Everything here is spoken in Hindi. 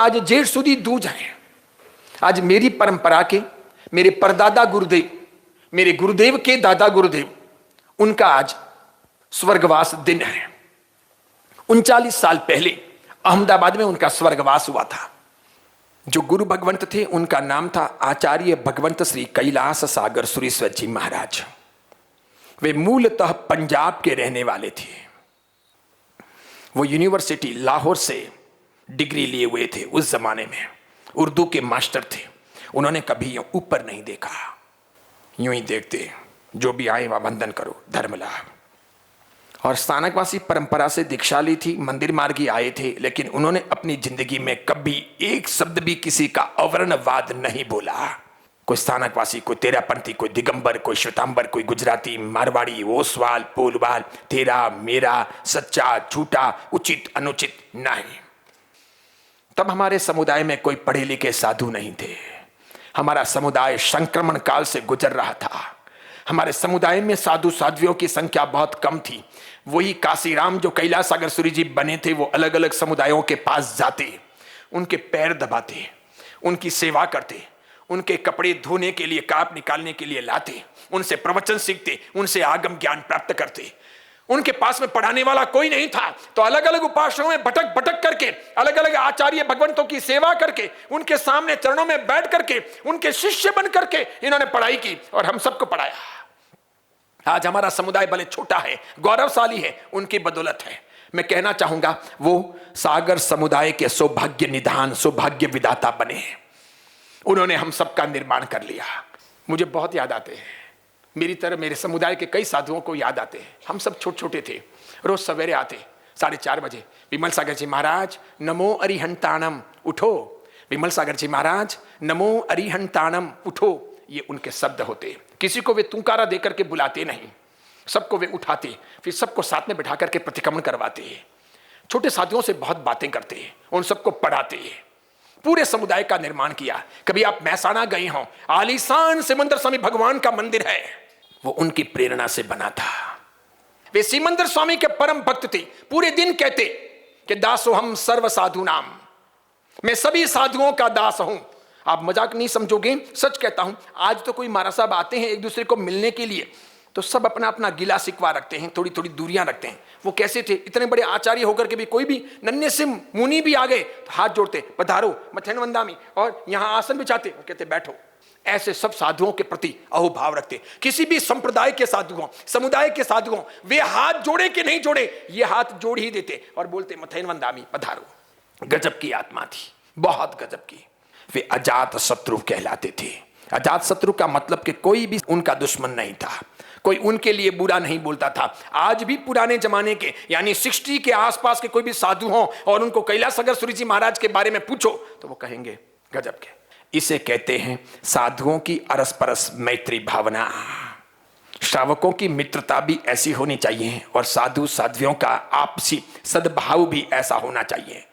आज जेठ सुधी दूज है। आज मेरी परंपरा के मेरे परदादा गुरुदेव, मेरे गुरुदेव के दादा गुरुदेव, उनका आज स्वर्गवास दिन है। 39 साल पहले अहमदाबाद में उनका स्वर्गवास हुआ था। जो गुरु भगवंत थे उनका नाम था आचार्य भगवंत श्री कैलाश सागर सुरेश्वर जी महाराज। वे मूलतः पंजाब के रहने वाले थे। वो यूनिवर्सिटी लाहौर से डिग्री लिए हुए थे। उस जमाने में उर्दू के मास्टर थे। उन्होंने कभी ऊपर नहीं देखा, यूं ही देखते जो भी आए वह वंदन करो, धर्म लाभ। और स्थानकवासी परंपरा से दीक्षा ली थी, मंदिर मार्गी आए थे, लेकिन उन्होंने अपनी जिंदगी में कभी एक शब्द भी किसी का अवर्णवाद नहीं बोला। कोई स्थानकवासी, कोई तेरापंथी, कोई दिगंबर, कोई श्वेतांबर, कोई गुजराती, मारवाड़ी, ओसवाल, पोलवाल, तेरा मेरा, सच्चा झूठा, उचित अनुचित नहीं। तब हमारे समुदाय में कोई पढ़े लिखे साधु नहीं थे। हमारा समुदाय संक्रमण काल से गुजर रहा था। हमारे समुदाय में साधु साध्वियों की संख्या बहुत कम थी। वही काशीराम जो कैलाश सागर सूरी जी बने थे, वो अलग अलग समुदायों के पास जाते, उनके पैर दबाते, उनकी सेवा करते, उनके कपड़े धोने के लिए, काप निकालने के लिए लाते, उनसे प्रवचन सीखते, उनसे आगम ज्ञान प्राप्त करते। उनके पास में पढ़ाने वाला कोई नहीं था, तो अलग अलग उपासनाओं में भटक भटक करके, अलग अलग आचार्य भगवंतों की सेवा करके, उनके सामने चरणों में बैठ करके, उनके शिष्य बन करके इन्होंने पढ़ाई की और हम सबको पढ़ाया। आज हमारा समुदाय भले छोटा है, गौरवशाली है, उनकी बदौलत है। मैं कहना चाहूंगा वो सागर समुदाय के सौभाग्य निधान, सौभाग्य विदाता बने। उन्होंने हम सबका निर्माण कर लिया। मुझे बहुत याद आते हैं, मेरी तरह मेरे समुदाय के कई साधुओं को याद आते हैं। हम सब छोटे छोटे थे, रोज सवेरे आते 4:30 बजे, विमल सागर जी महाराज नमो अरिहंताणम उठो, विमल सागर जी महाराज नमो अरिहंताणम उठो। ये उनके शब्द होते। किसी को वे तुंकारा देकर के बुलाते नहीं, सबको वे उठाते, फिर सबको साथ में बिठा करके प्रतिक्रमण करवाते। छोटे साथियों से बहुत बातें करते, उन सबको पढ़ाते, पूरे समुदाय का निर्माण किया। कभी आप महसाणा गए हो, आलीशान सिमंदर स्वामी भगवान का मंदिर है, वो उनकी प्रेरणा से बना था। वे सिमंदर स्वामी के परम भक्त थे। पूरे दिन कहते कि दासो हम सर्व साधु नाम, मैं सभी साधुओं का दास हूं। आप मजाक नहीं समझोगे, सच कहता हूं। आज तो कोई महाराज साहब आते हैं एक दूसरे को मिलने के लिए, तो सब अपना अपना गिला शिकवा रखते हैं, थोड़ी थोड़ी दूरियां रखते हैं। वो कैसे थे, इतने बड़े आचार्य होकर के भी कोई भी नन्हे से मुनि भी आ गए तो हाथ जोड़ते, पधारो मथेन वंदामी, और यहां आसन बिछाते और कहते बैठो। ऐसे सब साधुओं के प्रति अहोभाव रखते। किसी भी संप्रदाय के साधुओं, समुदाय के साधुओं, वे हाथ जोड़े कि नहीं जोड़े, ये हाथ जोड़ ही देते और बोलते मथेन वंदामी, पधारो। गजब की आत्मा थी, बहुत गजब की। वे अजात शत्रु कहलाते थे। अजात शत्रु का मतलब कि कोई भी उनका दुश्मन नहीं था, कोई उनके लिए बुरा नहीं बोलता था। आज भी पुराने जमाने के यानी 60 के आसपास के कोई भी साधु हों और उनको कैलाश सागर सूरी जी महाराज के बारे में पूछो तो वो कहेंगे गजब के। इसे कहते हैं साधुओं की अरस परस मैत्री भावना। श्रावकों की मित्रता भी ऐसी होनी चाहिए और साधु साध्वियों का आपसी सद्भाव भी ऐसा होना चाहिए।